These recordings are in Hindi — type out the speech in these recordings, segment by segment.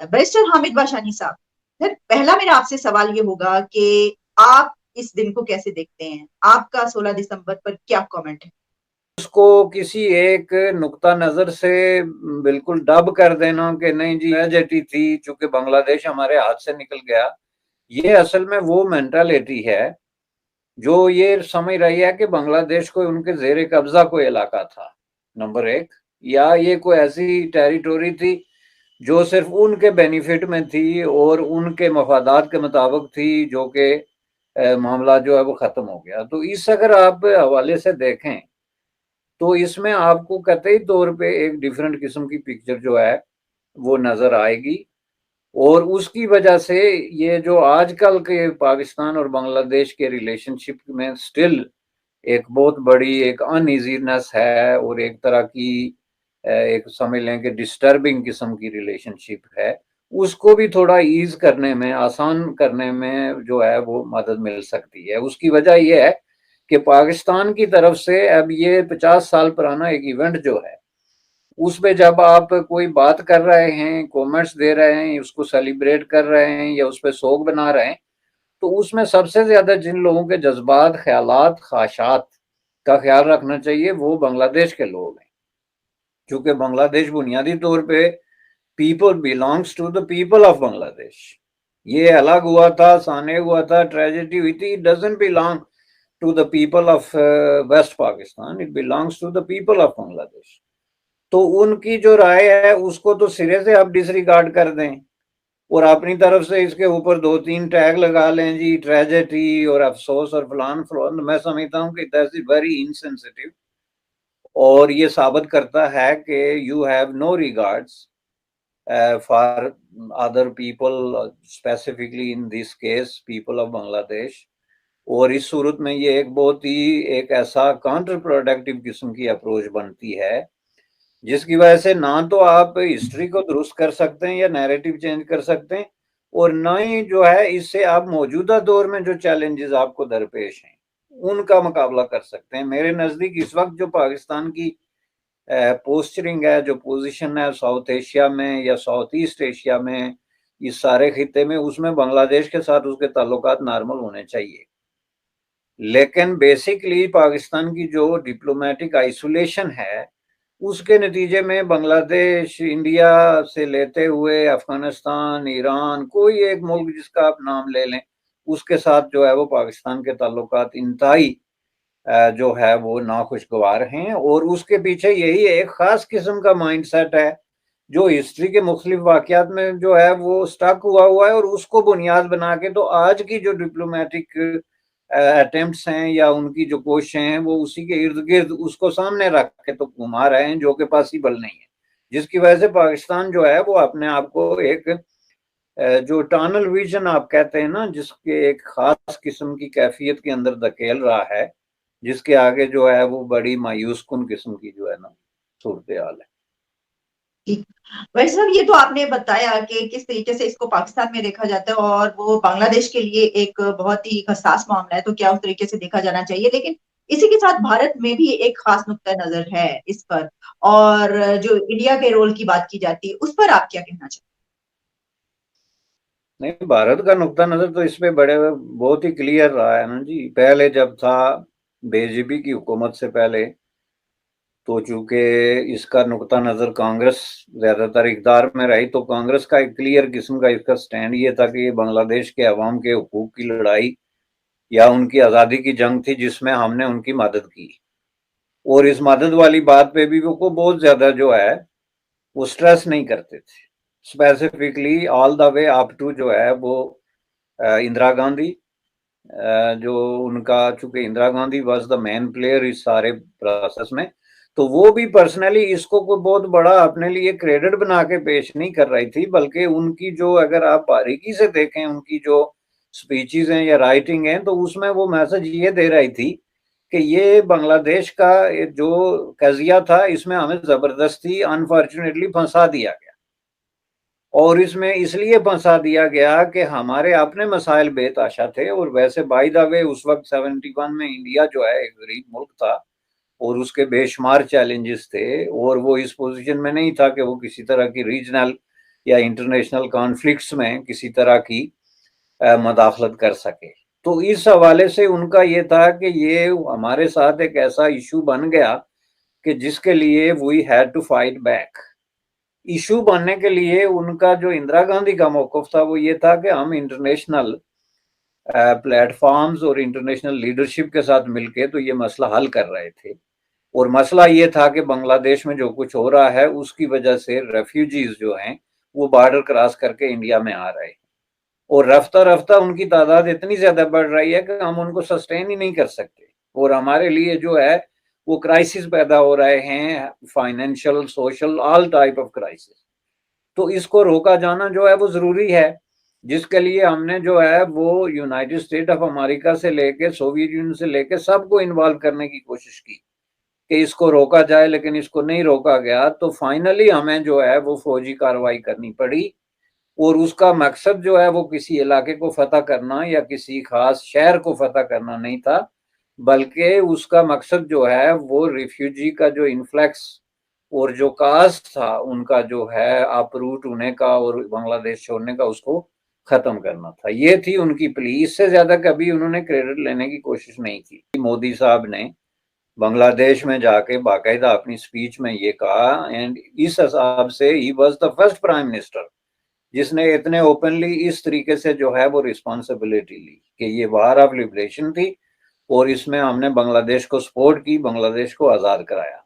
बैरिस्टर हामिद बाशानी साहब, सर पहला मेरा आपसे सवाल ये होगा कि आप इस दिन को कैसे देखते हैं? आपका 16 दिसंबर पर क्या कमेंट है? उसको किसी एक नुक्ता नजर से बिल्कुल डब कर देना कि नहीं जी ट्रेजेडी थी चूंकि बांग्लादेश हमारे हाथ से निकल गया, ये असल में वो मेंटालिटी है जो ये समझ रही है कि बांग्लादेश कोई उनके जेर कब्जा कोई इलाका था, नंबर एक, या ये कोई ऐसी टेरिटोरी थी जो सिर्फ उनके बेनिफिट में थी और उनके मफादात के मुताबिक थी, जो कि मामला जो है वो खत्म हो गया। तो इस अगर आप हवाले से देखें तो इसमें आपको कतई तौर पे एक डिफरेंट किस्म की पिक्चर जो है वो नजर आएगी। और उसकी वजह से ये जो आजकल के पाकिस्तान और बांग्लादेश के रिलेशनशिप में स्टिल एक बहुत बड़ी एक अनइजीनेस है और एक तरह की एक समझ लें कि डिस्टर्बिंग किस्म की रिलेशनशिप है, उसको भी थोड़ा ईज करने में, आसान करने में जो है वो मदद मिल सकती है। उसकी वजह यह है कि पाकिस्तान की तरफ से अब ये 50 साल पुराना एक इवेंट जो है उसमें जब आप कोई बात कर रहे हैं, कमेंट्स दे रहे हैं, उसको सेलिब्रेट कर रहे हैं या उस पर शोक बना रहे हैं, तो उसमें सबसे ज्यादा जिन लोगों के जज्बात, ख्यालात, ख्वाहिशात का ख्याल रखना चाहिए वो बांग्लादेश के लोग हैं। क्योंकि बांग्लादेश बुनियादी तौर पे people belongs to the people of Bangladesh. ये अलग हुआ था, साने हुआ था, ट्रेजेडी हुई थी, it doesn't belong to the people of west Pakistan, it belongs to the people of Bangladesh. तो उनकी जो राय है उसको तो सिरे से आप डिसरिगार्ड कर दें और अपनी तरफ से इसके ऊपर 2-3 टैग लगा लें जी ट्रेजेडी और अफसोस और फलान फलान, मैं समझता हूँ कि दैट्स वेरी इनसेंसिटिव। और ये साबित करता है कि you have no regards for other people, specifically in this case people of Bangladesh. और इस सूरत में ये एक बहुत ही एक ऐसा काउंटर प्रोडक्टिव किस्म की अप्रोच बनती है जिसकी वजह से ना तो आप हिस्ट्री को दुरुस्त कर सकते हैं या नैरेटिव चेंज कर सकते हैं, और ना ही जो है इससे आप मौजूदा दौर में जो चैलेंजेस आपको दरपेश हैं उनका मुकाबला कर सकते हैं। मेरे नज़दीक इस वक्त जो पाकिस्तान की पोस्चरिंग है, जो पोजीशन है साउथ एशिया में या साउथ ईस्ट एशिया में, इस सारे खिते में, उसमें बांग्लादेश के साथ उसके ताल्लुकात नॉर्मल होने चाहिए। लेकिन बेसिकली पाकिस्तान की जो डिप्लोमेटिक आइसोलेशन है उसके नतीजे में बांग्लादेश, इंडिया से लेते हुए अफगानिस्तान, ईरान, कोई एक मुल्क जिसका आप नाम ले लें उसके साथ जो है वो पाकिस्तान के ताल्लुकात इंतहाई जो है वो नाखुशगवार हैं। और उसके पीछे यही एक खास किस्म का माइंड सेट है जो हिस्ट्री के मुख्तलिफ वाकयात में जो है वो स्टक हुआ है, और उसको बुनियाद बना के तो आज की जो डिप्लोमेटिक अटेम्प्ट्स हैं या उनकी जो कोशिशें हैं वो उसी के इर्द गिर्द उसको सामने रख के तो घुमा रहे हैं जो कि पॉसिबल नहीं है, जिसकी वजह से पाकिस्तान जो है वो अपने आप को एक जो टनल विजन आप कहते हैं ना, जिसके एक खास किस्म की कैफियत के अंदर धकेल रहा है, जिसके आगे जो है वो बड़ी मायूस कुन किस्म की जो है ना सूरत हाल है। ठीक। वैसे साहब ये तो आपने बताया कि किस तरीके से इसको पाकिस्तान में देखा जाता है और वो बांग्लादेश के लिए एक बहुत ही हसास मामला है, तो क्या उस तरीके से देखा जाना चाहिए। लेकिन इसी के साथ भारत में भी एक खास नुक्ता नजर है इस पर, और जो इंडिया के रोल की बात की जाती है उस पर आप क्या कहना चाहते नहीं, भारत का नुक्ता नजर तो इसमें बड़े बहुत ही क्लियर रहा है ना जी। पहले जब था बीजेपी की हुकूमत से पहले, तो चूंकि इसका नुक्ता नजर कांग्रेस ज्यादातर इकदार में रही, तो कांग्रेस का एक क्लियर किस्म का इसका स्टैंड ये था कि ये बांग्लादेश के अवाम के हुकूक की लड़ाई या उनकी आज़ादी की जंग थी जिसमें हमने उनकी मदद की। और इस मदद वाली बात पे भी वो बहुत ज्यादा जो है वो स्ट्रेस नहीं करते थे, specifically all the way up to जो है वो इंदिरा गांधी, जो उनका, चूंकि Indira Gandhi was the main player इस सारे प्रोसेस में, तो वो भी पर्सनली इसको कोई बहुत बड़ा अपने लिए क्रेडिट बना के पेश नहीं कर रही थी, बल्कि उनकी जो, अगर आप बारीकी से देखें उनकी जो स्पीचेस हैं या राइटिंग है, तो उसमें वो मैसेज ये दे रही थी कि ये बांग्लादेश का जो कजिया था इसमें हमें जबरदस्ती अनफॉर्चुनेटली फंसा दिया गया, और इसमें इसलिए फंसा दिया गया कि हमारे अपने मसाइल बेताशा थे। और वैसे बाय द वे उस वक्त 71 में इंडिया जो है एक गरीब मुल्क था और उसके बेशुमार चैलेंजेस थे, और वो इस पोजीशन में नहीं था कि वो किसी तरह की रीजनल या इंटरनेशनल कॉन्फ्लिक्ट्स में किसी तरह की मदाखलत कर सके। तो इस हवाले से उनका ये था कि ये हमारे साथ एक ऐसा इशू बन गया कि जिसके लिए we had to fight back. Issue बनने के लिए उनका जो इंदिरा गांधी का मौक़िफ़ था वो ये था कि हम इंटरनेशनल प्लेटफॉर्म्स और इंटरनेशनल लीडरशिप के साथ मिलके तो ये मसला हल कर रहे थे। और मसला ये था कि बांग्लादेश में जो कुछ हो रहा है उसकी वजह से रेफ्यूजीज जो हैं वो बॉर्डर क्रॉस करके इंडिया में आ रहे हैं, और रफ्ता रफ्ता उनकी तादाद इतनी ज्यादा बढ़ रही है कि हम उनको सस्टेन ही नहीं कर सकते, और हमारे लिए जो है वो क्राइसिस पैदा हो रहे हैं, financial, social, all type of crisis. तो इसको रोका जाना जो है वो जरूरी है, जिसके लिए हमने जो है वो यूनाइटेड स्टेट ऑफ अमेरिका से लेके सोवियत यूनियन से लेके सबको इन्वॉल्व करने की कोशिश की कि इसको रोका जाए, लेकिन इसको नहीं रोका गया। तो फाइनली हमें जो है वो फौजी कार्रवाई करनी पड़ी, और उसका मकसद जो है वो किसी इलाके को फतह करना या किसी खास शहर को फतह करना नहीं था, बल्कि उसका मकसद जो है वो रिफ्यूजी का जो इन्फ्लक्स और जो कास्ट था उनका जो है अपरूट होने का और बांग्लादेश छोड़ने का, उसको खत्म करना था। ये थी उनकी प्ली। इससे ज्यादा कभी उन्होंने क्रेडिट लेने की कोशिश नहीं की। मोदी साहब ने बांग्लादेश में जाके बाकायदा अपनी स्पीच में ये कहा, एंड इस हिसाब से he was the first prime minister जिसने इतने ओपनली इस तरीके से जो है वो रिस्पॉन्सिबिलिटी ली कि ये वार ऑफ लिबरेशन थी और इसमें हमने बांग्लादेश को सपोर्ट की, बांग्लादेश को आजाद कराया।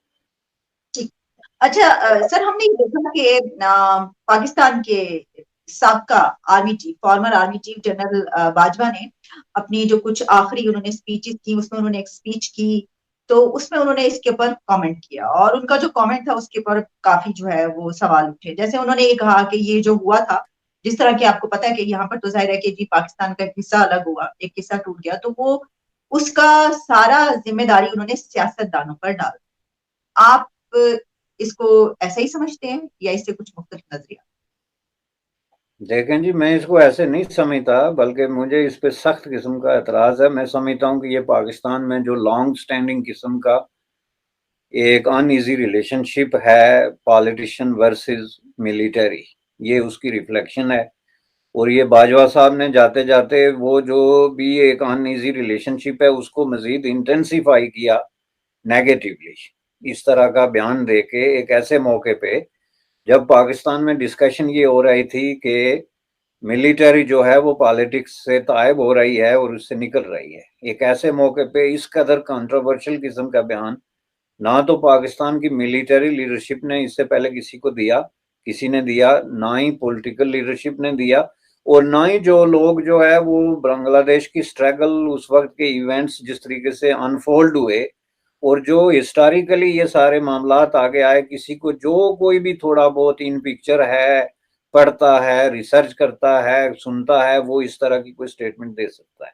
अच्छा सर, हमने ये देखा कि पाकिस्तान के साबका army chief, farmer army chief general Bajwa ने अपनी जो कुछ आखिरी उन्होंने स्पीचेस की उसमें उन्होंने एक स्पीच की, तो उसमें उन्होंने इसके ऊपर कमेंट किया, और उनका जो कमेंट था उसके ऊपर काफी जो है वो सवाल उठे। जैसे उन्होंने ये कहा कि ये जो हुआ था, जिस तरह की आपको पता है कि यहाँ पर तो जाहिर है कि जी पाकिस्तान का एक हिस्सा अलग हुआ, एक हिस्सा टूट गया, तो वो उसका सारा जिम्मेदारी उन्होंने सियासतदानों पर डाल। आप इसको ऐसा ही समझते हैं या इससे कुछ मुख्तलिफ नजरिया? देखें जी, मैं इसको ऐसे नहीं समझता, बल्कि मुझे इस पे सख्त किस्म का एतराज है। मैं समझता हूँ कि ये पाकिस्तान में जो लॉन्ग स्टैंडिंग किस्म का एक अनईजी रिलेशनशिप है पॉलिटिशियन वर्सेस मिलिट्री, ये उसकी रिफ्लेक्शन है। और ये बाजवा साहब ने जाते जाते वो जो भी एक अनईजी रिलेशनशिप है उसको मजीद इंटेंसिफाई किया नेगेटिवली, इस तरह का बयान देके एक ऐसे मौके पे जब पाकिस्तान में डिस्कशन ये हो रही थी कि मिलिट्री जो है वो पॉलिटिक्स से तायब हो रही है और उससे निकल रही है। एक ऐसे मौके पे इस कदर कंट्रोवर्शियल किस्म का बयान ना तो पाकिस्तान की मिलिट्री लीडरशिप ने इससे पहले किसी ने दिया, ना ही पॉलिटिकल लीडरशिप ने दिया, और ना ही जो लोग जो है वो बांग्लादेश की स्ट्रगल, उस वक्त के इवेंट्स जिस तरीके से अनफोल्ड हुए और जो हिस्टोरिकली ये सारे मामलात आगे आए, किसी को जो कोई भी थोड़ा बहुत इन पिक्चर है, पढ़ता है, रिसर्च करता है, सुनता है, वो इस तरह की कोई स्टेटमेंट दे सकता है।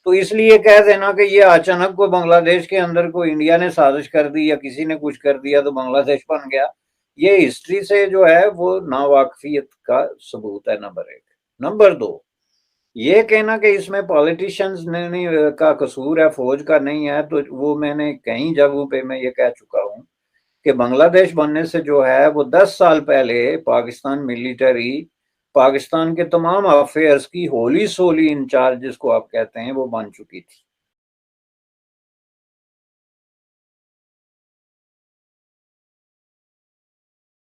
तो इसलिए कह देना कि ये अचानक को बांग्लादेश के अंदर को इंडिया ने साजिश कर दी या किसी ने कुछ कर दिया तो बांग्लादेश बन गया, ये हिस्ट्री से जो है वो नावाकफियत का सबूत है, नंबर एक। नंबर दो, ये कहना कि इसमें पॉलिटिशियंस ने नहीं का कसूर है, फौज का नहीं है, तो वो मैंने कई जगहों पे मैं ये कह चुका हूँ कि बांग्लादेश बनने से जो है वो 10 साल पहले पाकिस्तान मिलिट्री पाकिस्तान के तमाम अफेयर्स की होली सोली इंचार्ज जिसको आप कहते हैं वो बन चुकी थी।